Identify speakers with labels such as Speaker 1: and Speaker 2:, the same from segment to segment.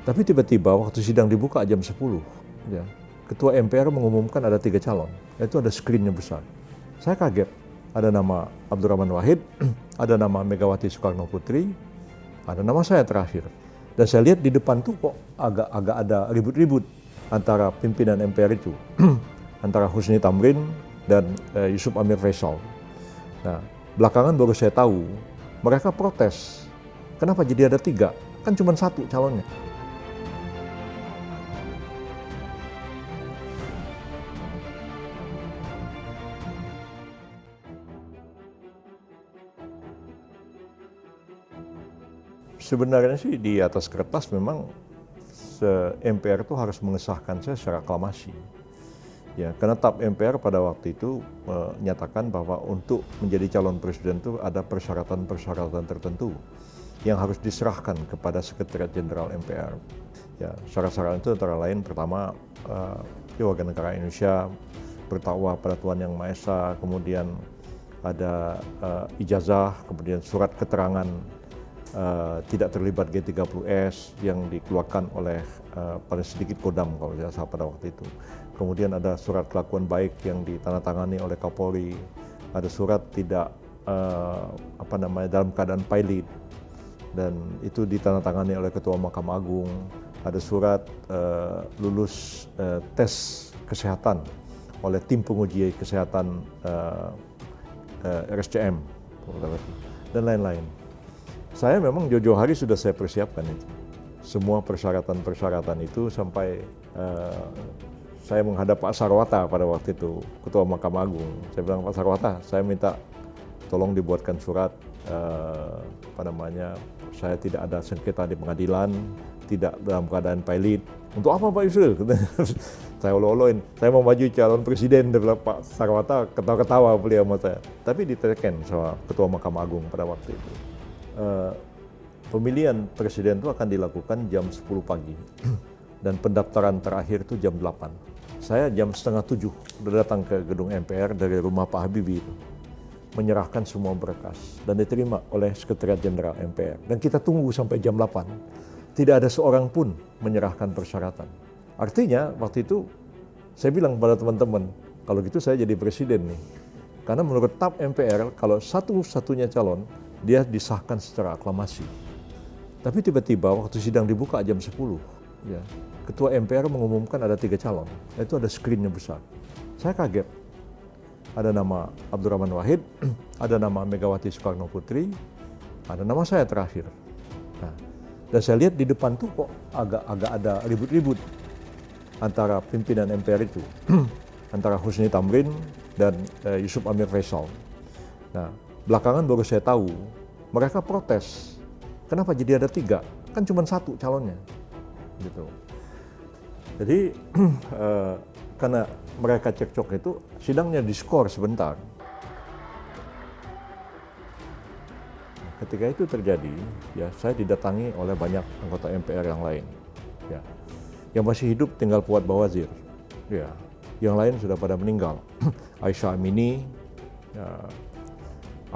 Speaker 1: Tapi tiba-tiba waktu sidang dibuka jam 10, ya, Ketua MPR mengumumkan ada 3 calon, itu ada screen-nya besar. Saya kaget, ada nama Abdurrahman Wahid, ada nama Megawati Soekarno Putri, ada nama saya terakhir. Dan saya lihat di depan tuh kok agak ada ribut-ribut antara pimpinan MPR itu, antara Husni Tamrin dan Yusuf Amir Faisal. Nah, belakangan baru saya tahu, mereka protes. Kenapa jadi ada 3? Kan cuma 1 calonnya. Sebenarnya sih di atas kertas memang MPR itu harus mengesahkan saya secara aklamasi. Ya, karena TAP MPR pada waktu itu menyatakan bahwa untuk menjadi calon presiden itu ada persyaratan-persyaratan tertentu yang harus diserahkan kepada Sekretariat Jenderal MPR. Ya, syarat-syarat itu antara lain pertama warga negara Indonesia, bertakwa pada Tuhan Yang Maha Esa, kemudian ada ijazah, kemudian surat keterangan tidak terlibat G30S yang dikeluarkan oleh paling sedikit Kodam kalau tidak salah pada waktu itu. Kemudian ada surat kelakuan baik yang ditandatangani oleh Kapolri, ada surat tidak dalam keadaan pilot dan itu ditandatangani oleh Ketua Mahkamah Agung, ada surat lulus tes kesehatan oleh tim penguji kesehatan RSCM dan lain-lain. Saya memang jauh-jauh hari sudah saya persiapkan itu. Semua persyaratan-persyaratan itu sampai saya menghadap Pak Sarwata pada waktu itu, Ketua Mahkamah Agung. Saya bilang, Pak Sarwata, saya minta tolong dibuatkan surat, saya tidak ada sengketa di pengadilan, tidak dalam keadaan pilot. Untuk apa Pak Yusril? Saya olo-oloin, saya mau maju calon presiden, dia bilang Pak Sarwata ketawa-ketawa beliau sama saya. Tapi diteken sama Ketua Mahkamah Agung pada waktu itu. Pemilihan presiden itu akan dilakukan jam 10 pagi dan pendaftaran terakhir itu jam 8. Saya jam 6:30 sudah datang ke gedung MPR dari rumah Pak Habibie itu, menyerahkan semua berkas dan diterima oleh Sekretariat Jenderal MPR. Dan kita tunggu sampai jam 8. Tidak ada seorang pun menyerahkan persyaratan. Artinya waktu itu saya bilang pada teman-teman, kalau gitu saya jadi presiden nih. Karena menurut TAP MPR kalau satu-satunya calon dia disahkan secara aklamasi. Tapi tiba-tiba waktu sidang dibuka jam 10, ya, Ketua MPR mengumumkan ada 3 calon, itu ada screen-nya besar. Saya kaget, ada nama Abdurrahman Wahid, ada nama Megawati Soekarno Putri, ada nama saya terakhir. Nah, dan saya lihat di depan tuh kok agak ada ribut-ribut antara pimpinan MPR itu, antara Husni Tamrin dan Yusuf Amir Faisal. Nah, belakangan baru saya tahu, mereka protes. Kenapa jadi ada 3? Kan cuma 1 calonnya. Gitu. Jadi, karena mereka cekcok itu, sidangnya diskor sebentar. Ketika itu terjadi, ya saya didatangi oleh banyak anggota MPR yang lain. Ya. Yang masih hidup tinggal Fuad Bawazir. Ya. Yang lain sudah pada meninggal. Aisyah Amini, ya,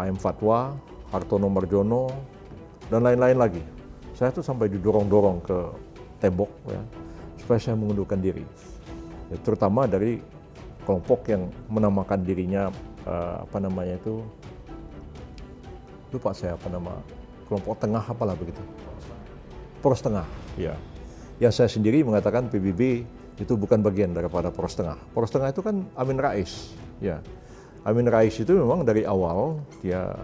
Speaker 1: AM Fatwa, Hartono Marjono, dan lain-lain lagi. Saya tuh sampai didorong-dorong ke tembok ya, supaya saya mengundurkan diri. Ya, terutama dari kelompok yang menamakan dirinya lupa saya kelompok tengah apalah begitu. Poros Tengah, ya. Yang saya sendiri mengatakan PBB itu bukan bagian daripada Poros Tengah. Poros Tengah itu kan Amin Rais, ya. Amin Rais itu memang dari awal dia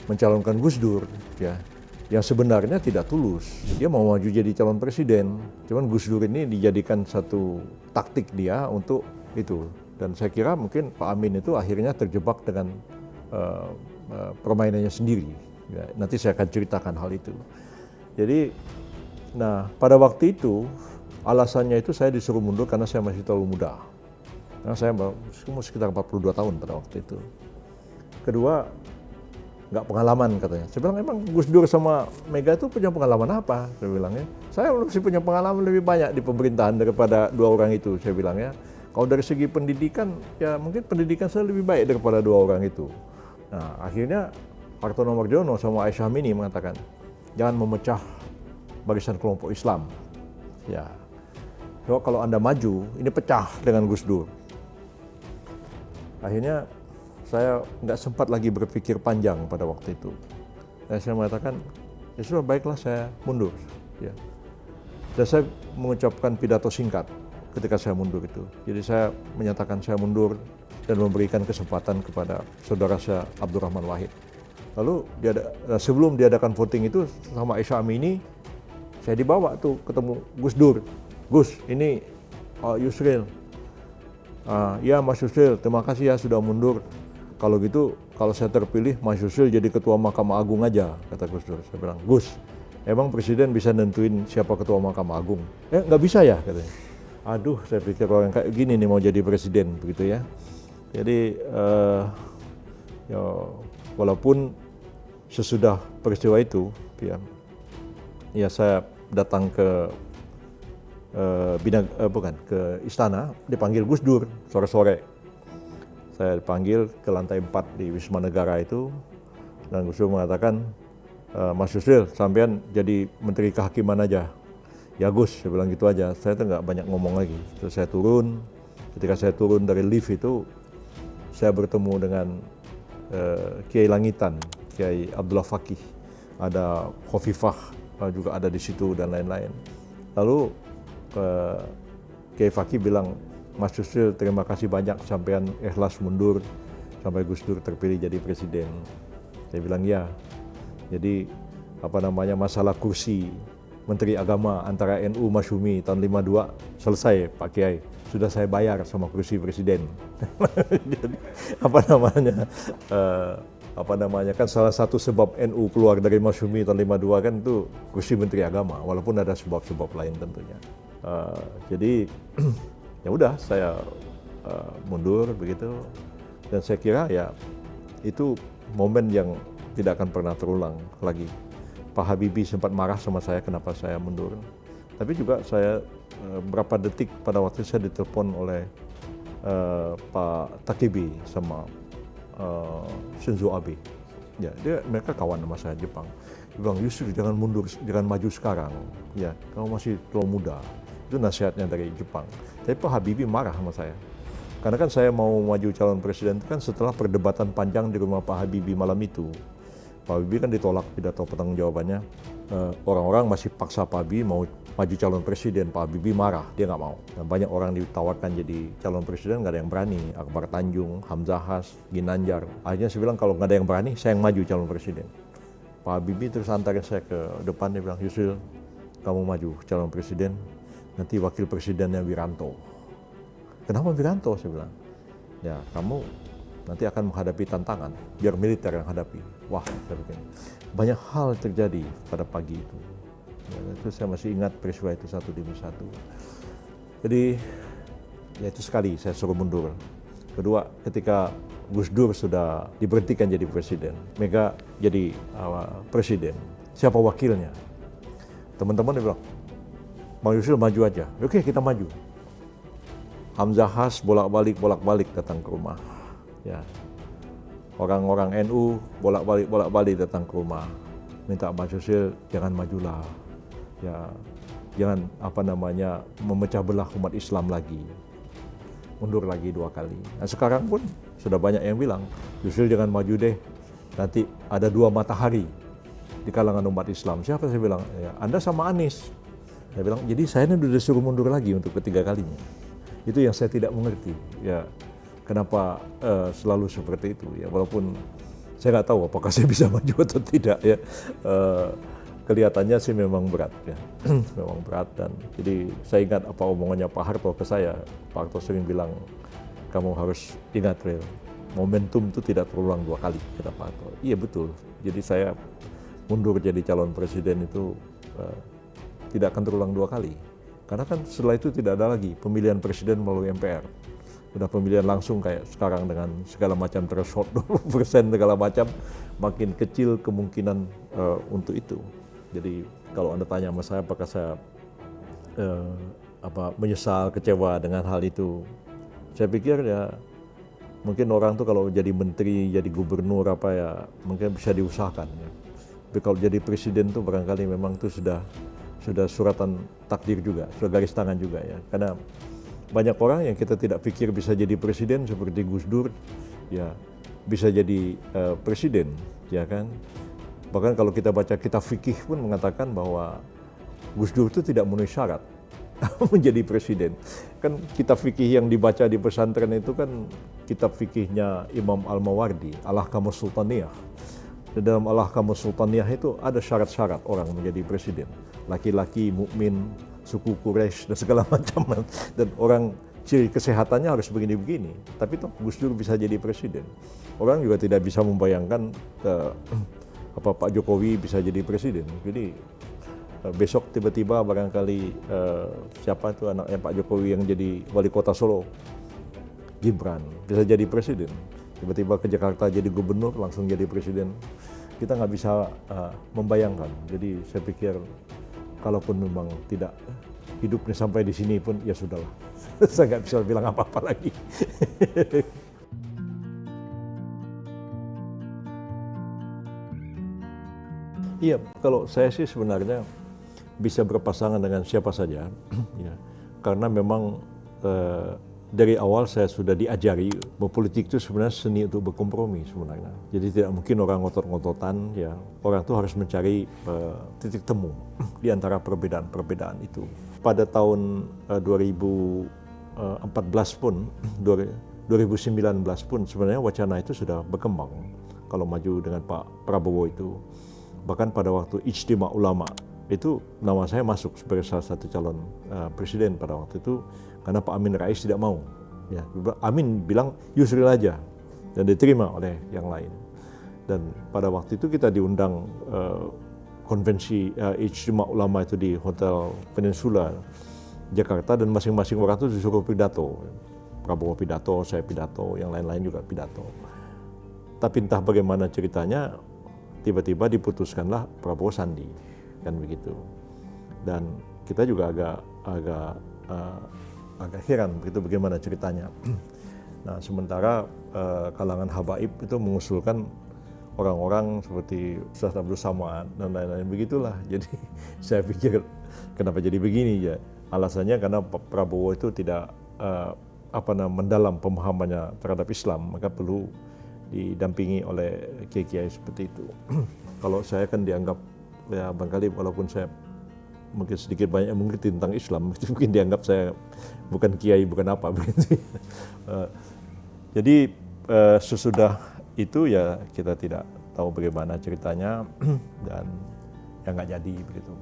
Speaker 1: mencalonkan Gus Dur, ya, yang sebenarnya tidak tulus. Dia mau maju jadi calon presiden, cuman Gus Dur ini dijadikan satu taktik dia untuk itu. Dan saya kira mungkin Pak Amin itu akhirnya terjebak dengan permainannya sendiri. Ya, nanti saya akan ceritakan hal itu. Jadi, nah pada waktu itu alasannya itu saya disuruh mundur karena saya masih terlalu muda. Nah, saya umur sekitar 42 tahun pada waktu itu. Kedua, nggak pengalaman katanya. Saya bilang, emang Gus Dur sama Mega itu punya pengalaman apa? Saya bilangnya, saya masih punya pengalaman lebih banyak di pemerintahan daripada 2 orang itu. Saya bilangnya, kalau dari segi pendidikan, ya mungkin pendidikan saya lebih baik daripada 2 orang itu. Nah, akhirnya Hartono Marjono sama Aisyah Amini mengatakan, jangan memecah barisan kelompok Islam. Ya, so, kalau Anda maju, ini pecah dengan Gus Dur. Akhirnya saya nggak sempat lagi berpikir panjang pada waktu itu. Dan saya mengatakan, ya sudah baiklah saya mundur. Ya. Dan saya mengucapkan pidato singkat ketika saya mundur itu. Jadi saya menyatakan saya mundur dan memberikan kesempatan kepada saudara saya Abdurrahman Wahid. Lalu sebelum diadakan voting itu sama Isya Amini, saya dibawa tuh ketemu Gus Dur. Gus, ini Yusril. Ya Mas Yusril, terima kasih ya sudah mundur. Kalau gitu, kalau saya terpilih, Mas Yusril jadi ketua Mahkamah Agung aja, kata Gus Dur. Saya bilang, Gus, emang presiden bisa nentuin siapa ketua Mahkamah Agung? Nggak bisa ya, katanya. Aduh, saya pikir orang kayak gini nih mau jadi presiden, begitu ya. Jadi, ya, walaupun sesudah peristiwa itu, ya saya datang ke ke istana, dipanggil Gus Dur sore-sore. Saya dipanggil ke lantai 4 di Wisma Negara itu, dan Gus Dur mengatakan, Mas Yusril, sampean jadi Menteri Kehakiman aja. Ya Gus, saya bilang gitu aja, saya tuh nggak banyak ngomong lagi. Terus saya turun, ketika saya turun dari lift itu, saya bertemu dengan Kiai Langitan, Kiai Abdullah Fakih, ada Khofifah juga ada di situ dan lain-lain. Lalu Kiai Fakih bilang, Mas Yusril terima kasih banyak sampean ikhlas mundur sampai Gus Dur terpilih jadi presiden. Saya bilang ya. Jadi masalah kursi Menteri Agama antara NU Masyumi tahun 52 selesai Pak Kiai. Sudah saya bayar sama kursi presiden. Jadi kan salah satu sebab NU keluar dari Masyumi tahun 52 kan itu kursi Menteri Agama, walaupun ada sebab-sebab lain tentunya. Jadi ya udah saya mundur begitu, dan saya kira ya itu momen yang tidak akan pernah terulang lagi. Pak Habibie sempat marah sama saya kenapa saya mundur, tapi juga saya berapa detik pada waktu saya ditelepon oleh Pak Takebi sama Shinzo Abe. Ya, mereka kawan sama saya Jepang. Dia bilang, Yusril jangan mundur, jangan maju sekarang. Ya, kamu masih terlalu muda. Itu nasihatnya dari Jepang. Tapi Pak Habibie marah sama saya. Karena kan saya mau maju calon presiden itu kan setelah perdebatan panjang di rumah Pak Habibie malam itu. Pak Habibie kan ditolak pidato pertanggungjawabannya. Orang-orang masih paksa Pak Habibie mau maju calon presiden. Pak Habibie marah, dia nggak mau. Dan banyak orang ditawarkan jadi calon presiden, nggak ada yang berani. Akbar Tanjung, Hamzah Has, Ginanjar. Akhirnya saya bilang kalau nggak ada yang berani, saya yang maju calon presiden. Pak Habibie terus antarin saya ke depan, dia bilang, Yusril, kamu maju calon presiden, nanti wakil presidennya Wiranto. Kenapa Wiranto? Saya bilang, ya kamu nanti akan menghadapi tantangan, biar militer yang hadapi. Wah, saya pikir banyak hal terjadi pada pagi itu. Ya, itu saya masih ingat peristiwa itu satu demi satu. Jadi, ya itu sekali saya suruh mundur. Kedua, ketika Gus Dur sudah diberhentikan jadi presiden, Mega jadi presiden, siapa wakilnya? Teman-teman dia bilang, Bang Yusril maju aja. Oke, kita maju. Hamzah Has bolak-balik datang ke rumah. Ya, orang-orang NU bolak-balik datang ke rumah, minta Mas Yusril jangan majulah, ya jangan memecah belah umat Islam lagi, mundur lagi 2 kali. Nah sekarang pun sudah banyak yang bilang, Yusril jangan maju deh, nanti ada 2 matahari di kalangan umat Islam. Siapa? Saya bilang, ya Anda sama Anies. Saya bilang, jadi saya ini sudah disuruh mundur lagi untuk ketiga kalinya. Itu yang saya tidak mengerti. Ya. Kenapa selalu seperti itu ya, walaupun saya nggak tahu apakah saya bisa maju atau tidak ya, kelihatannya sih memang berat ya. Memang berat. Dan jadi saya ingat apa omongannya Pak Harto ke saya. Pak Harto sering bilang, kamu harus ingat Ril, momentum itu tidak terulang 2 kali, kata Pak Harto. Iya betul, jadi saya mundur jadi calon presiden itu tidak akan terulang 2 kali, karena kan setelah itu tidak ada lagi pemilihan presiden melalui MPR. Udah pemilihan langsung kayak sekarang dengan segala macam threshold 20% segala macam, makin kecil kemungkinan untuk itu. Jadi kalau Anda tanya sama saya apakah saya menyesal, kecewa dengan hal itu, saya pikir ya mungkin orang tuh kalau jadi menteri, jadi gubernur mungkin bisa diusahakan ya. Tapi kalau jadi presiden tuh barangkali memang itu sudah suratan takdir juga, sudah garis tangan juga ya. Karena banyak orang yang kita tidak pikir bisa jadi presiden seperti Gus Dur, ya bisa jadi presiden, ya kan. Bahkan kalau kita baca kitab fikih pun mengatakan bahwa Gus Dur itu tidak memenuhi syarat menjadi presiden. Kan kitab fikih yang dibaca di pesantren itu kan kitab fikihnya Imam Al-Mawardi, Al-Ahkamus Sultaniyah. Di dalam Al-Ahkamus Sultaniyah itu ada syarat-syarat orang menjadi presiden. Laki-laki, mukmin, suku Quraisy dan segala macam. Dan orang ciri kesehatannya harus begini-begini. Tapi toh Gus Dur bisa jadi presiden. Orang juga tidak bisa membayangkan Pak Jokowi bisa jadi presiden. Jadi besok tiba-tiba barangkali siapa itu anaknya Pak Jokowi yang jadi wali kota Solo, Gibran, bisa jadi presiden. Tiba-tiba ke Jakarta jadi gubernur, langsung jadi presiden. Kita nggak bisa membayangkan. Jadi saya pikir kalaupun memang tidak hidupnya sampai di sini pun ya sudahlah. Saya nggak bisa bilang apa-apa lagi. Iya, kalau saya sih sebenarnya bisa berpasangan dengan siapa saja, ya. Karena memang dari awal saya sudah diajari bahwa politik itu sebenarnya seni untuk berkompromi sebenarnya. Jadi tidak mungkin orang ngotot-ngototan, ya. Orang itu harus mencari titik temu di antara perbedaan-perbedaan itu. Pada tahun 2014 pun, 2019 pun sebenarnya wacana itu sudah berkembang kalau maju dengan Pak Prabowo itu. Bahkan pada waktu Ijtima Ulama itu nama saya masuk sebagai salah satu calon presiden pada waktu itu, karena Pak Amin Rais tidak mau. Ya, Amin bilang Yusril aja, dan diterima oleh yang lain. Dan pada waktu itu kita diundang konvensi Ijtima Ulama itu di Hotel Peninsula Jakarta, dan masing-masing orang itu disuruh pidato. Prabowo pidato, saya pidato, yang lain-lain juga pidato. Tapi entah bagaimana ceritanya, tiba-tiba diputuskanlah Prabowo Sandi, kan begitu. Dan kita juga agak heran begitu bagaimana ceritanya. Nah, sementara kalangan habaib itu mengusulkan orang-orang seperti Ustaz Abdul Samad dan lain-lain begitulah. Jadi saya pikir kenapa jadi begini ya? Alasannya karena Pak Prabowo itu tidak mendalam pemahamannya terhadap Islam, maka perlu didampingi oleh kiai-kiai seperti itu. Kalau saya kan dianggap ya barangkali walaupun saya mungkin sedikit banyak mengerti tentang Islam, mungkin dianggap saya bukan kiai, bukan apa begitu. Jadi sesudah itu ya kita tidak tahu bagaimana ceritanya dan ya nggak jadi begitu.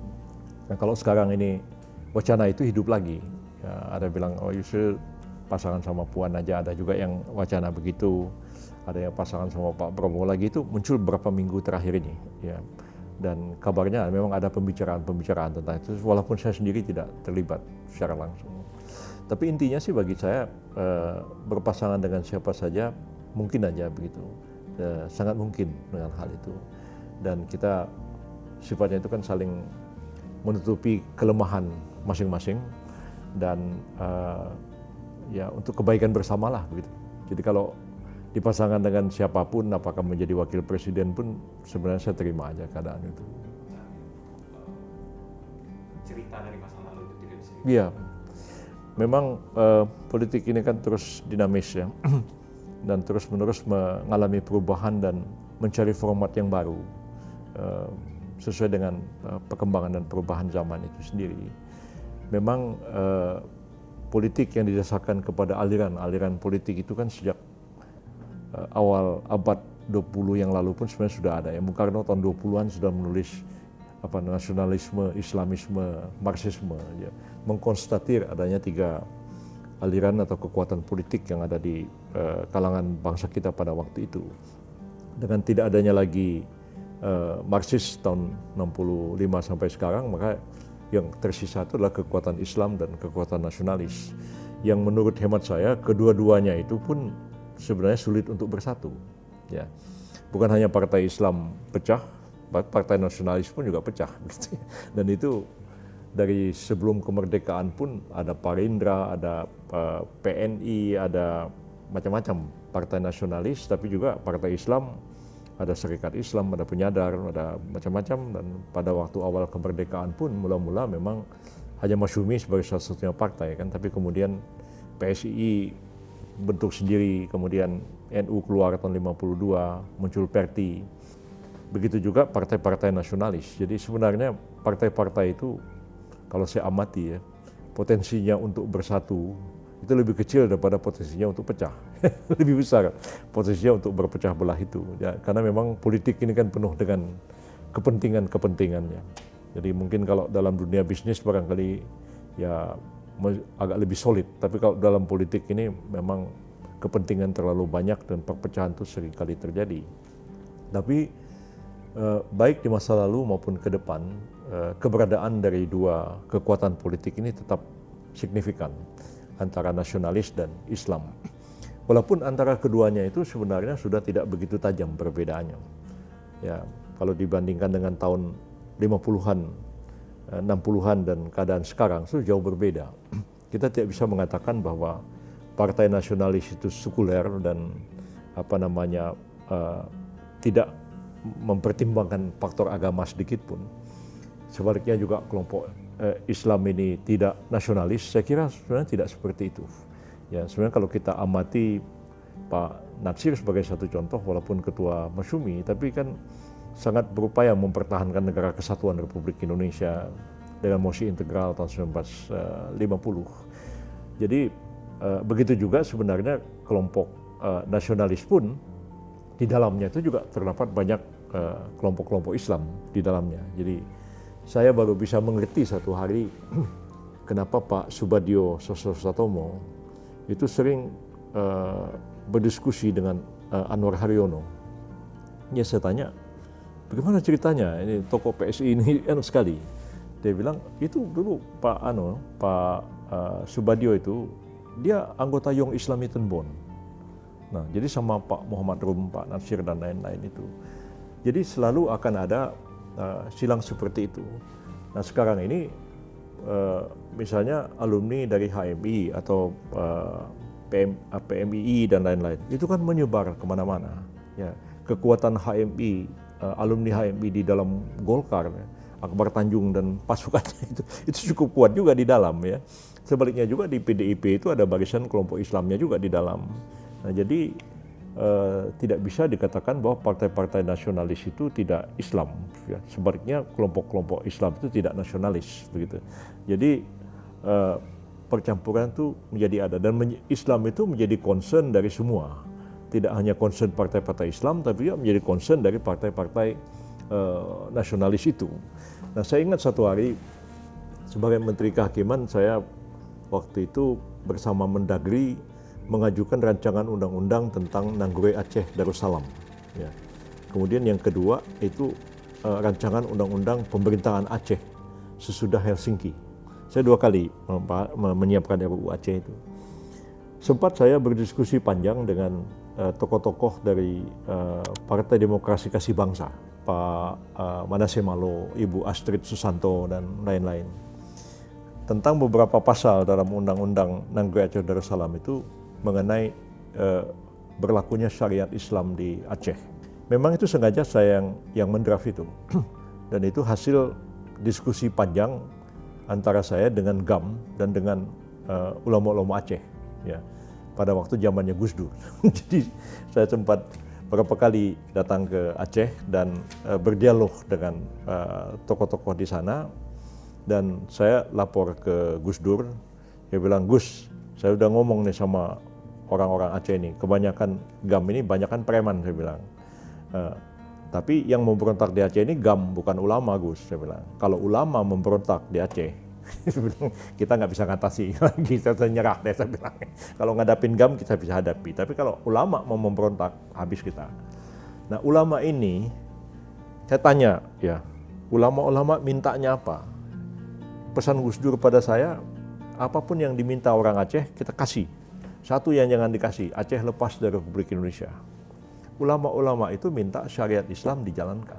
Speaker 1: Nah, kalau sekarang ini wacana itu hidup lagi, ya, ada bilang oh Yusril pasangan sama Puan aja, ada juga yang wacana begitu, ada yang pasangan sama Pak Prabowo lagi, itu muncul beberapa minggu terakhir ini, ya. Dan kabarnya memang ada pembicaraan tentang itu, walaupun saya sendiri tidak terlibat secara langsung. Tapi intinya sih bagi saya berpasangan dengan siapa saja mungkin aja begitu, sangat mungkin dengan hal itu. Dan kita sifatnya itu kan saling menutupi kelemahan masing-masing dan ya untuk kebaikan bersamalah begitu. Jadi kalau dipasangkan dengan siapapun, apakah menjadi wakil presiden pun sebenarnya saya terima aja keadaan itu.
Speaker 2: Cerita dari masa lalu itu tidak bisa.
Speaker 1: Iya, memang politik ini kan terus dinamis ya, dan terus-menerus mengalami perubahan dan mencari format yang baru sesuai dengan perkembangan dan perubahan zaman itu sendiri. Memang politik yang didasarkan kepada aliran politik itu kan sejak awal abad 20 yang lalu pun sebenarnya sudah ada ya. Bung Karno tahun 20-an sudah menulis nasionalisme, Islamisme, Marxisme, ya, mengkonstatir adanya 3 aliran atau kekuatan politik yang ada di kalangan bangsa kita pada waktu itu. Dengan tidak adanya lagi Marxis tahun 65 sampai sekarang, maka yang tersisa itu adalah kekuatan Islam dan kekuatan nasionalis. Yang menurut hemat saya kedua-duanya itu pun sebenarnya sulit untuk bersatu, ya. Bukan hanya partai Islam pecah, partai nasionalis pun juga pecah, gitu. Dan itu dari sebelum kemerdekaan pun ada Parindra, ada PNI, ada macam-macam partai nasionalis, tapi juga partai Islam ada Serikat Islam, ada Penyadar, ada macam-macam, dan pada waktu awal kemerdekaan pun mula-mula memang hanya Masyumi sebagai salah satunya partai kan, tapi kemudian PSII bentuk sendiri, kemudian NU keluar tahun 52, muncul Perti. Begitu juga partai-partai nasionalis. Jadi sebenarnya partai-partai itu kalau saya amati ya, potensinya untuk bersatu itu lebih kecil daripada potensinya untuk pecah. Lebih besar potensinya untuk berpecah belah itu. Ya, karena memang politik ini kan penuh dengan kepentingan-kepentingannya. Jadi mungkin kalau dalam dunia bisnis barangkali ya agak lebih solid. Tapi kalau dalam politik ini memang kepentingan terlalu banyak dan perpecahan itu seringkali terjadi. Tapi baik di masa lalu maupun ke depan, keberadaan dari dua kekuatan politik ini tetap signifikan antara nasionalis dan Islam. Walaupun antara keduanya itu sebenarnya sudah tidak begitu tajam perbedaannya. Ya, kalau dibandingkan dengan tahun 50-an, 60-an dan keadaan sekarang itu jauh berbeda. Kita tidak bisa mengatakan bahwa partai nasionalis itu sekuler dan tidak mempertimbangkan faktor agama sedikit pun. Sebaliknya juga kelompok Islam ini tidak nasionalis, saya kira sebenarnya tidak seperti itu. Ya, sebenarnya kalau kita amati Pak Natsir sebagai satu contoh, walaupun ketua Masyumi, tapi kan sangat berupaya mempertahankan negara kesatuan Republik Indonesia dengan mosi integral tahun 1950. Jadi begitu juga sebenarnya kelompok nasionalis pun di dalamnya itu juga terdapat banyak kelompok-kelompok Islam di dalamnya. Jadi saya baru bisa mengerti satu hari kenapa Pak Subadyo Sosrosoetomo itu sering berdiskusi dengan Anwar Haryono. Ya saya tanya, bagaimana ceritanya ini tokoh PSI ini enak sekali. Dia bilang itu dulu Pak Subadyo itu dia anggota Young Islamitan Bond. Nah, jadi sama Pak Muhammad Rum, Pak Natsir dan lain-lain itu. Jadi selalu akan ada silang seperti itu. Nah sekarang ini misalnya alumni dari HMI atau PMII dan lain-lain, itu kan menyebar kemana-mana. Ya, kekuatan HMI, alumni HMI di dalam Golkar, Akbar Tanjung dan pasukannya itu cukup kuat juga di dalam ya. Sebaliknya juga di PDIP itu ada barisan kelompok Islamnya juga di dalam. Nah jadi tidak bisa dikatakan bahwa partai-partai nasionalis itu tidak Islam. Ya. Sebaliknya kelompok-kelompok Islam itu tidak nasionalis begitu. Jadi percampuran itu menjadi ada dan Islam itu menjadi concern dari semua. Tidak hanya concern partai-partai Islam, tapi juga menjadi concern dari partai-partai nasionalis itu. Nah saya ingat satu hari sebagai Menteri Kehakiman saya waktu itu bersama Mendagri mengajukan rancangan undang-undang tentang Nanggure Aceh Darussalam. Ya. Kemudian yang kedua itu rancangan undang-undang pemerintahan Aceh sesudah Helsinki. Saya 2 kali menyiapkan RUU Aceh itu. Sempat saya berdiskusi panjang dengan tokoh-tokoh dari Partai Demokrasi Kasih Bangsa, Pak Manase Malo, Ibu Astrid Susanto dan lain-lain. Tentang beberapa pasal dalam undang-undang Nanggure Aceh Darussalam itu mengenai berlakunya syariat Islam di Aceh. Memang itu sengaja saya yang mendraft itu. Dan itu hasil diskusi panjang antara saya dengan GAM dan dengan ulama-ulama Aceh. Ya, pada waktu zamannya Gus Dur. Jadi saya sempat beberapa kali datang ke Aceh dan berdialog dengan tokoh-tokoh di sana. Dan saya lapor ke Gus Dur. Dia bilang, Gus, saya udah ngomong nih sama orang-orang Aceh ini, kebanyakan GAM ini banyakan preman, saya bilang. Tapi yang memberontak di Aceh ini GAM, bukan ulama, Gus, saya bilang. Kalau ulama memberontak di Aceh, kita nggak bisa ngatasi lagi, kita nyerah deh, saya bilang. Kalau ngadapin GAM kita bisa hadapi, tapi kalau ulama mau memberontak, habis kita. Nah ulama ini, saya tanya, ya ulama-ulama mintanya apa? Pesan Gus Dur pada saya, apapun yang diminta orang Aceh, kita kasih. Satu yang jangan dikasih, Aceh lepas dari Republik Indonesia. Ulama-ulama itu minta syariat Islam dijalankan.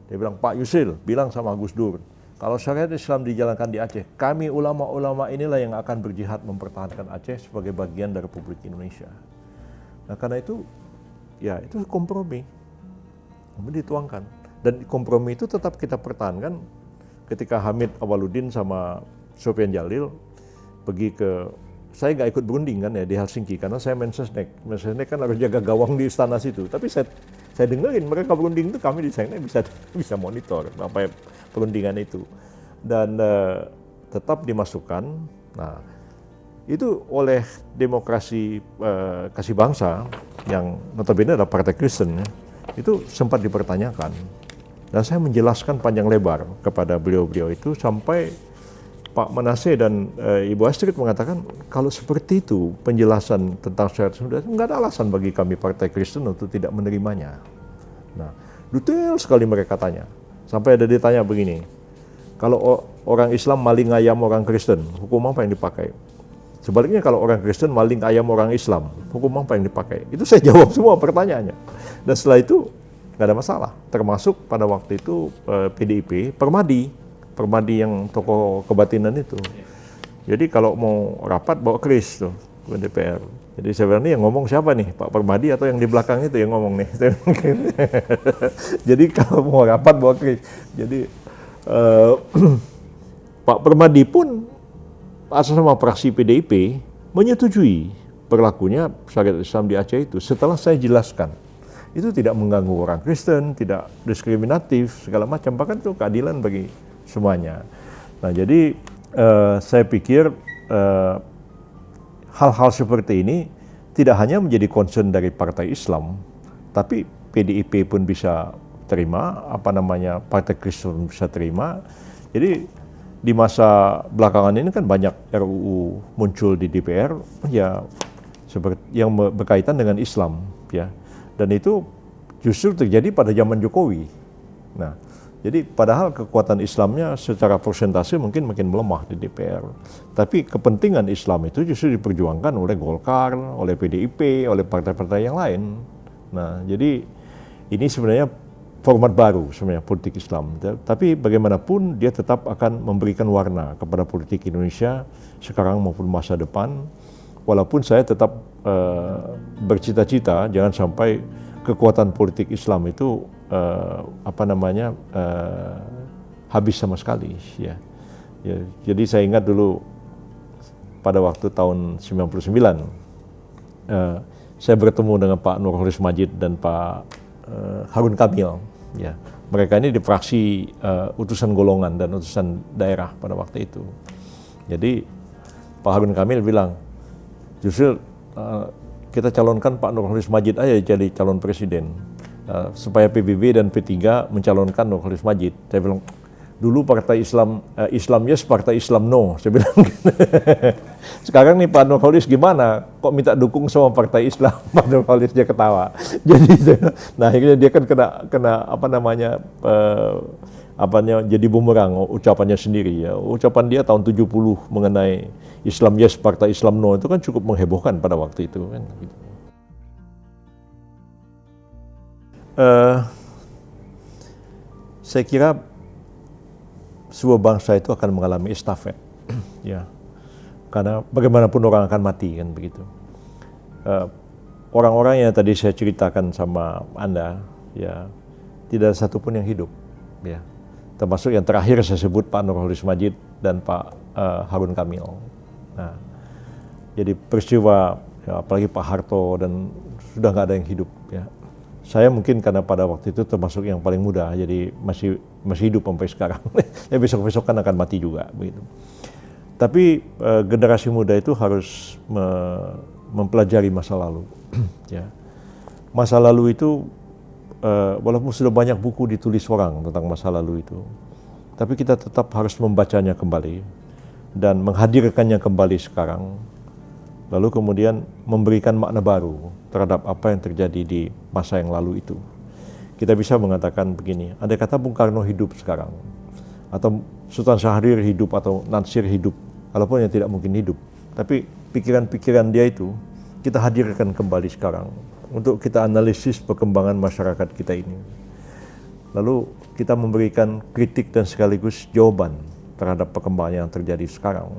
Speaker 1: Dia bilang, Pak Yusril, bilang sama Gus Dur, kalau syariat Islam dijalankan di Aceh, kami ulama-ulama inilah yang akan berjihad mempertahankan Aceh sebagai bagian dari Republik Indonesia. Nah karena itu, ya itu kompromi. dituangkan. Dan kompromi itu tetap kita pertahankan ketika Hamid Awaludin sama Sofian Jalil pergi ke, saya nggak ikut berunding kan ya di Helsinki karena saya Mensesnek kan harus jaga gawang di istana situ. Tapi saya dengerin mereka berunding itu, kami di sana bisa monitor apa perundingan itu dan tetap dimasukkan. Nah itu oleh Demokrasi Kasih Bangsa yang notabene adalah Partai Kristen ya, itu sempat dipertanyakan. Dan saya menjelaskan panjang lebar kepada beliau-beliau itu sampai Pak Manase dan Ibu Astrid mengatakan kalau seperti itu penjelasan tentang syariat sudah nggak ada alasan bagi kami Partai Kristen untuk tidak menerimanya. Nah, detail sekali mereka tanya. Sampai ada ditanya begini, kalau orang Islam maling ayam orang Kristen, hukum apa yang dipakai? Sebaliknya kalau orang Kristen maling ayam orang Islam, hukum apa yang dipakai? Itu saya jawab semua pertanyaannya. Dan setelah itu nggak ada masalah. Termasuk pada waktu itu PDIP, Permadi yang tokoh kebatinan itu. Jadi kalau mau rapat bawa keris tuh ke DPR. Jadi saya bilang nih yang ngomong siapa nih, Pak Permadi atau yang di belakang itu yang ngomong nih. Jadi kalau mau rapat bawa keris. Jadi Pak Permadi pun atas nama fraksi PDIP menyetujui berlakunya syariat Islam di Aceh itu setelah saya jelaskan. Itu tidak mengganggu orang Kristen, tidak diskriminatif, segala macam, bahkan itu keadilan bagi semuanya. Nah jadi saya pikir hal-hal seperti ini tidak hanya menjadi concern dari Partai Islam, tapi PDIP pun bisa terima, Partai Kristen bisa terima. Jadi di masa belakangan ini kan banyak RUU muncul di DPR ya seperti yang berkaitan dengan Islam ya. Dan itu justru terjadi pada zaman Jokowi. Nah, jadi padahal kekuatan Islamnya secara persentase mungkin makin melemah di DPR. Tapi kepentingan Islam itu justru diperjuangkan oleh Golkar, oleh PDIP, oleh partai-partai yang lain. Nah, jadi ini sebenarnya format baru sebenarnya politik Islam. Tapi bagaimanapun dia tetap akan memberikan warna kepada politik Indonesia sekarang maupun masa depan. Walaupun saya tetap bercita-cita jangan sampai kekuatan politik Islam itu habis sama sekali ya. Jadi saya ingat dulu pada waktu tahun 99 saya bertemu dengan Pak Nurholis Majid dan Pak Harun Kamil ya. Mereka ini di fraksi utusan golongan dan utusan daerah pada waktu itu. Jadi Pak Harun Kamil bilang justru kita calonkan Pak Nurholis Majid aja jadi calon presiden supaya PBB dan P3 mencalonkan Nurholis Majid. Saya bilang dulu Partai Islam Islam yes, Partai Islam no. Saya bilang sekarang nih Pak Nurholis gimana? Kok minta dukung sama Partai Islam? Pak Nurholis dia ketawa. Jadi nah akhirnya dia kan kena jadi bumerang ucapannya sendiri ya. Ucapan dia tahun 70 mengenai Islam yes, Partai Islam no itu kan cukup menghebohkan pada waktu itu kan. Saya kira sebuah bangsa itu akan mengalami estafet, ya. Karena bagaimanapun orang akan mati kan begitu. Orang-orang yang tadi saya ceritakan sama Anda, ya, tidak ada satupun yang hidup, ya. Termasuk yang terakhir saya sebut Pak Nurholis Majid dan Pak Harun Kamil. Nah, jadi peristiwa, ya, apalagi Pak Harto dan sudah nggak ada yang hidup, ya. Saya mungkin karena pada waktu itu termasuk yang paling muda, jadi masih hidup sampai sekarang. Ya besok-besok kan akan mati juga, begitu. Tapi generasi muda itu harus mempelajari masa lalu. Ya. Masa lalu itu, walaupun sudah banyak buku ditulis orang tentang masa lalu itu, tapi kita tetap harus membacanya kembali dan menghadirkannya kembali sekarang. Lalu kemudian memberikan makna baru terhadap apa yang terjadi di masa yang lalu itu. Kita bisa mengatakan begini, andai kata Bung Karno hidup sekarang, atau Sultan Syahrir hidup, atau Natsir hidup, walaupun yang tidak mungkin hidup, tapi pikiran-pikiran dia itu kita hadirkan kembali sekarang untuk kita analisis perkembangan masyarakat kita ini. Lalu kita memberikan kritik dan sekaligus jawaban terhadap perkembangan yang terjadi sekarang.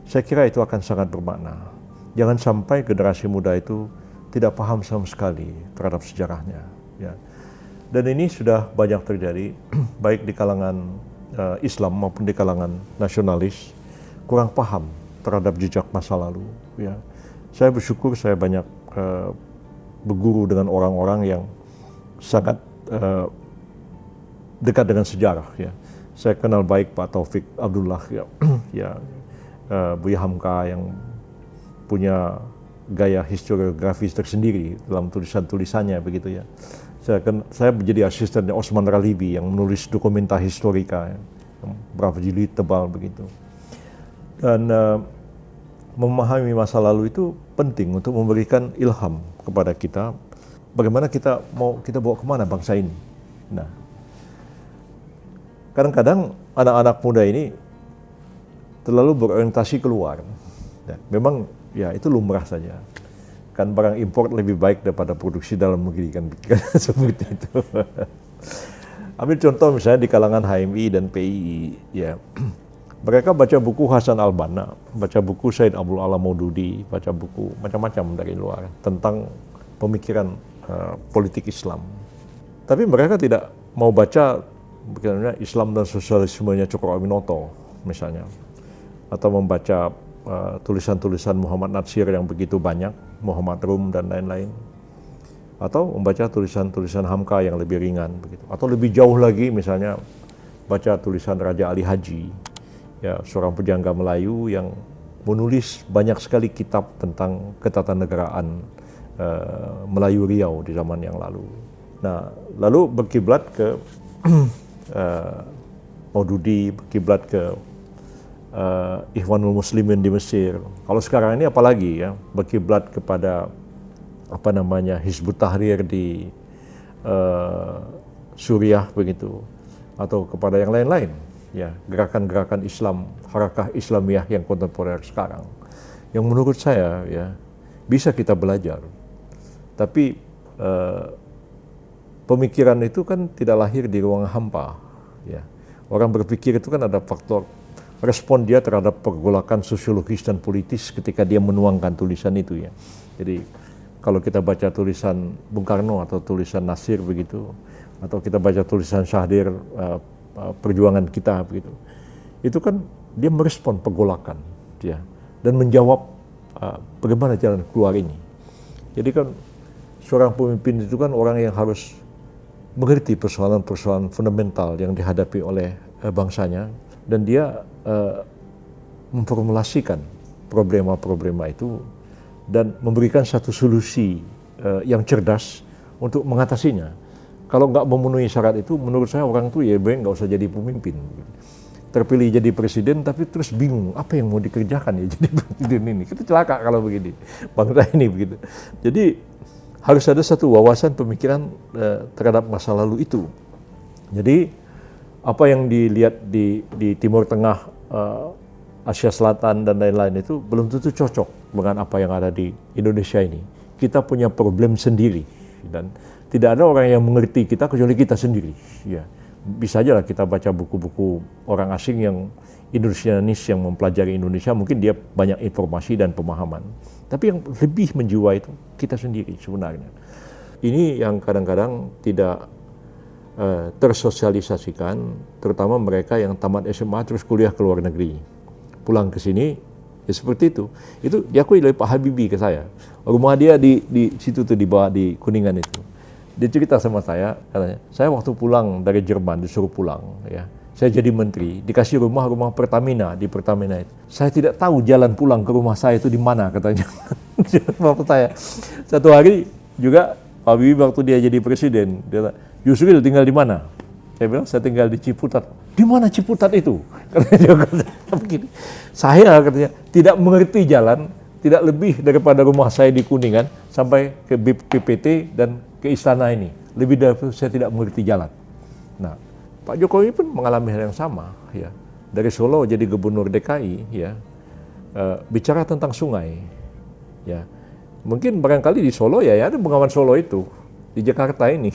Speaker 1: Saya kira itu akan sangat bermakna. Jangan sampai generasi muda itu tidak paham sama sekali terhadap sejarahnya. Ya. Dan ini sudah banyak terjadi, baik di kalangan Islam maupun di kalangan nasionalis, kurang paham terhadap jejak masa lalu. Ya. Saya bersyukur saya banyak berguru dengan orang-orang yang sangat dekat dengan sejarah. Ya. Saya kenal baik Pak Taufik Abdullah, ya, ya, Buya Hamka yang punya gaya historiografis tersendiri dalam tulisan-tulisannya begitu ya. Saya menjadi asistennya Osman Ralibi yang menulis Documenta Historica, ya, berapa jilid tebal begitu. Dan memahami masa lalu itu penting untuk memberikan ilham kepada kita bagaimana kita bawa kemana bangsa ini. Nah, kadang-kadang anak-anak muda ini terlalu berorientasi keluar. Dan memang ya itu lumrah saja. Kan barang import lebih baik daripada produksi dalam negeri kan seperti itu. Ambil contoh misalnya di kalangan HMI dan PII, ya mereka baca buku Hasan al-Banna, baca buku Said Abdul Alam Maududi, baca buku macam-macam dari luar tentang pemikiran politik Islam. Tapi mereka tidak mau baca misalnya Islam dan sosialismenya Cokroaminoto misalnya, atau membaca tulisan-tulisan Muhammad Natsir yang begitu banyak, Muhammad Rum dan lain-lain, atau membaca tulisan-tulisan Hamka yang lebih ringan begitu, atau lebih jauh lagi misalnya baca tulisan Raja Ali Haji, ya seorang pejangga Melayu yang menulis banyak sekali kitab tentang ketatanegaraan Melayu Riau di zaman yang lalu. Nah, lalu berkiblat ke Maududi, berkiblat ke Ikhwanul Muslimin di Mesir. Kalau sekarang ini apalagi ya, berkiblat kepada Hizbut Tahrir di Suriah begitu, atau kepada yang lain-lain ya, gerakan-gerakan Islam, harakah Islamiyah yang kontemporer sekarang, yang menurut saya ya bisa kita belajar. Tapi pemikiran itu kan tidak lahir di ruang hampa ya. Orang berpikir itu kan ada faktor respon dia terhadap pergolakan sosiologis dan politis ketika dia menuangkan tulisan itu ya. Jadi kalau kita baca tulisan Bung Karno atau tulisan Nasir begitu, atau kita baca tulisan Syahrir perjuangan kita begitu, itu kan dia merespon pergolakan dia dan menjawab bagaimana jalan keluar ini. Jadi kan seorang pemimpin itu kan orang yang harus mengerti persoalan-persoalan fundamental yang dihadapi oleh bangsanya, dan dia memformulasikan problema-problema itu dan memberikan satu solusi yang cerdas untuk mengatasinya. Kalau nggak memenuhi syarat itu, menurut saya orang itu ya baik nggak usah jadi pemimpin. Terpilih jadi presiden tapi terus bingung apa yang mau dikerjakan ya jadi presiden ini. Kita celaka kalau begini, bangsa ini begitu. Jadi harus ada satu wawasan pemikiran terhadap masa lalu itu. Jadi apa yang dilihat di Timur Tengah, Asia Selatan dan lain-lain itu belum tentu cocok dengan apa yang ada di Indonesia ini. Kita punya problem sendiri dan tidak ada orang yang mengerti kita kecuali kita sendiri. Ya, bisa aja lah kita baca buku-buku orang asing yang Indonesianis yang mempelajari Indonesia, mungkin dia banyak informasi dan pemahaman. Tapi yang lebih menjiwa itu kita sendiri sebenarnya. Ini yang kadang-kadang tidak tersosialisasikan, terutama mereka yang tamat SMA terus kuliah ke luar negeri. Pulang ke sini, ya seperti itu. Itu diakui oleh Pak Habibie ke saya. Rumah dia di situ tuh di bawah di Kuningan itu. Dia cerita sama saya, katanya, saya waktu pulang dari Jerman disuruh pulang, ya. Saya jadi menteri, dikasih rumah Pertamina di Pertamina itu. Saya tidak tahu jalan pulang ke rumah saya itu di mana, katanya. Bapak saya. Satu hari juga Pak Habibie waktu dia jadi presiden, dia kata, Yusril tinggal di mana? Saya bilang, saya tinggal di Ciputat. Di mana Ciputat itu? Begini. Saya katanya tidak mengerti jalan, tidak lebih daripada rumah saya di Kuningan sampai ke PPT dan ke istana ini. Lebih dari itu saya tidak mengerti jalan. Nah, Pak Jokowi pun mengalami hal yang sama. Ya. Dari Solo jadi gubernur DKI, ya, bicara tentang sungai. Ya. Mungkin barangkali di Solo ya ada Bengawan Solo itu. Di Jakarta ini,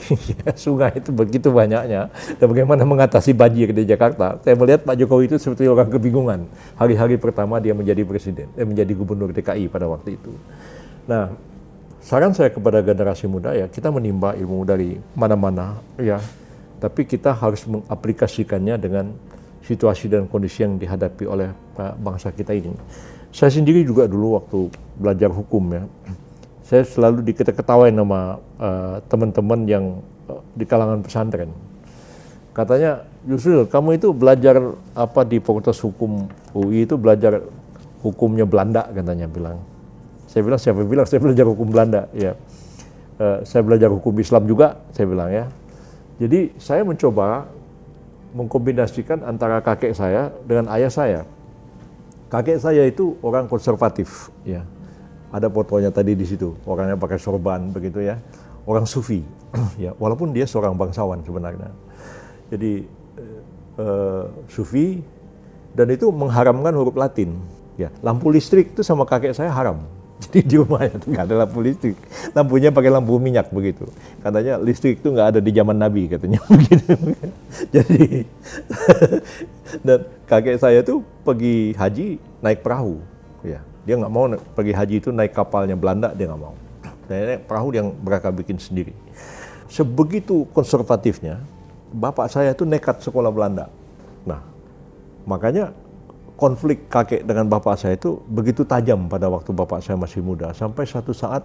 Speaker 1: sungai itu begitu banyaknya, dan bagaimana mengatasi banjir di Jakarta. Saya melihat Pak Jokowi itu seperti orang kebingungan. Hari-hari pertama dia menjadi presiden, menjadi gubernur DKI pada waktu itu. Nah, saran saya kepada generasi muda ya, kita menimba ilmu dari mana-mana ya, tapi kita harus mengaplikasikannya dengan situasi dan kondisi yang dihadapi oleh bangsa kita ini. Saya sendiri juga dulu waktu belajar hukum ya, saya selalu diketawain sama teman-teman yang di kalangan pesantren. Katanya, Yusril, kamu itu belajar apa di Fakultas Hukum UI itu belajar hukumnya Belanda, katanya bilang. Saya bilang, siapa bilang saya belajar hukum Belanda? Ya, saya belajar hukum Islam juga, saya bilang ya. Jadi saya mencoba mengkombinasikan antara kakek saya dengan ayah saya. Kakek saya itu orang konservatif, ya. Ada fotonya tadi di situ, orangnya pakai sorban begitu ya, orang sufi, ya. Walaupun dia seorang bangsawan sebenarnya. Jadi sufi dan itu mengharamkan huruf Latin. Ya, lampu listrik itu sama kakek saya haram. Jadi di rumahnya nggak ada lampu listrik, lampunya pakai lampu minyak begitu. Katanya listrik itu nggak ada di zaman Nabi katanya begitu. Jadi dan kakek saya tuh pergi haji naik perahu, ya. Dia nggak mau pergi haji itu naik kapalnya Belanda, dia nggak mau. Naik perahu yang mereka bikin sendiri. Sebegitu konservatifnya, bapak saya tuh nekat sekolah Belanda. Nah, makanya konflik kakek dengan bapak saya itu begitu tajam pada waktu bapak saya masih muda. Sampai satu saat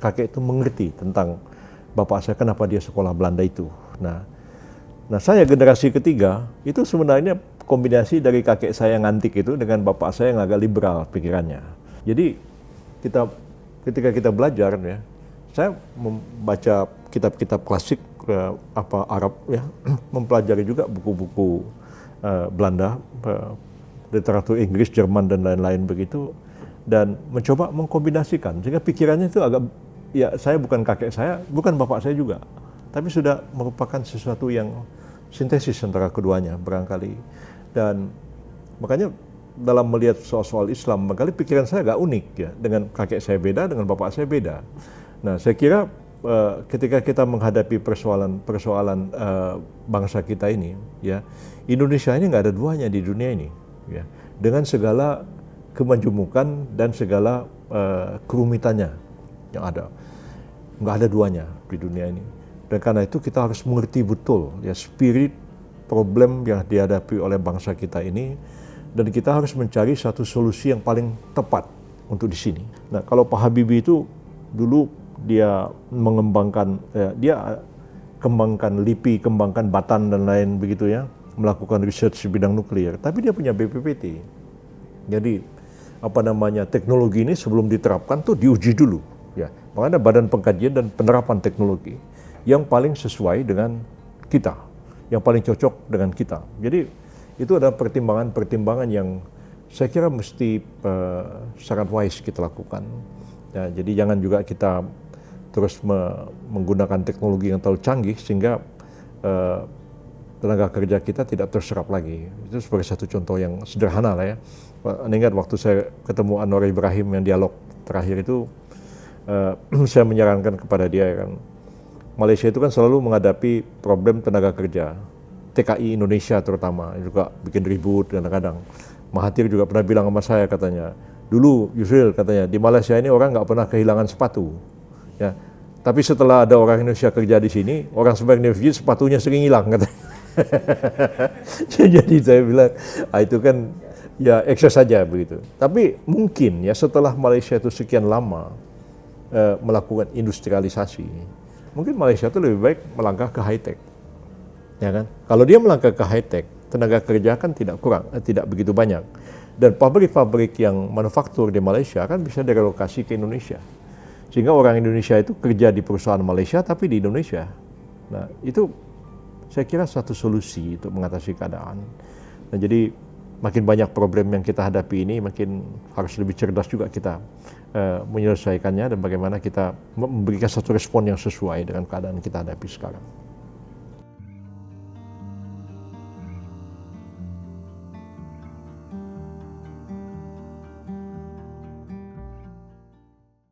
Speaker 1: kakek itu mengerti tentang bapak saya kenapa dia sekolah Belanda itu. Nah saya generasi ketiga itu sebenarnya kombinasi dari kakek saya yang antik itu dengan bapak saya yang agak liberal pikirannya. Jadi ketika kita belajar ya, saya membaca kitab-kitab klasik Arab ya, mempelajari juga buku-buku Belanda, literatur Inggris, Jerman dan lain-lain begitu, dan mencoba mengkombinasikan sehingga pikirannya itu agak, ya saya bukan kakek saya, bukan bapak saya juga, tapi sudah merupakan sesuatu yang sintesis antara keduanya barangkali. Dan makanya dalam melihat soal-soal Islam, barangkali pikiran saya agak unik ya, dengan kakek saya beda, dengan bapak saya beda. Nah saya kira ketika kita menghadapi persoalan bangsa kita ini, ya Indonesia ini nggak ada duanya di dunia ini, ya, dengan segala kemajumukan dan segala kerumitannya yang ada, nggak ada duanya di dunia ini. Dan karena itu kita harus mengerti betul ya spirit problem yang dihadapi oleh bangsa kita ini, dan kita harus mencari satu solusi yang paling tepat untuk di sini. Nah kalau Pak Habibie itu dulu dia mengembangkan, dia kembangkan LIPI, kembangkan Batan dan lain begitu ya, melakukan research di bidang nuklir, tapi dia punya BPPT. Jadi teknologi ini sebelum diterapkan tuh diuji dulu, ya. Makanya Badan Pengkajian dan Penerapan Teknologi yang paling sesuai dengan kita, yang paling cocok dengan kita. Jadi itu adalah pertimbangan-pertimbangan yang saya kira mesti sangat wise kita lakukan. Ya, jadi jangan juga kita terus menggunakan teknologi yang terlalu canggih sehingga tenaga kerja kita tidak terserap lagi. Itu sebagai satu contoh yang sederhana lah ya. Ingat waktu saya ketemu Anwar Ibrahim yang dialog terakhir itu, saya menyarankan kepada dia kan, Malaysia itu kan selalu menghadapi problem tenaga kerja, TKI Indonesia terutama juga bikin ribut kadang-kadang. Mahathir juga pernah bilang sama saya katanya, dulu Yusril katanya di Malaysia ini orang nggak pernah kehilangan sepatu, ya. Tapi setelah ada orang Indonesia kerja di sini, orang sebagian sepatunya sering hilang katanya. Jadi saya bilang, itu kan ya ekses saja begitu. Tapi mungkin ya setelah Malaysia itu sekian lama melakukan industrialisasi, mungkin Malaysia itu lebih baik melangkah ke high tech, ya kan? Kalau dia melangkah ke high tech, tenaga kerja kan tidak begitu banyak, dan pabrik-pabrik yang manufaktur di Malaysia kan bisa direlokasi ke Indonesia, sehingga orang Indonesia itu kerja di perusahaan Malaysia tapi di Indonesia. Nah itu saya kira satu solusi untuk mengatasi keadaan. Nah jadi makin banyak problem yang kita hadapi ini, makin harus lebih cerdas juga kita menyelesaikannya, dan bagaimana kita memberikan satu respon yang sesuai dengan keadaan kita hadapi sekarang.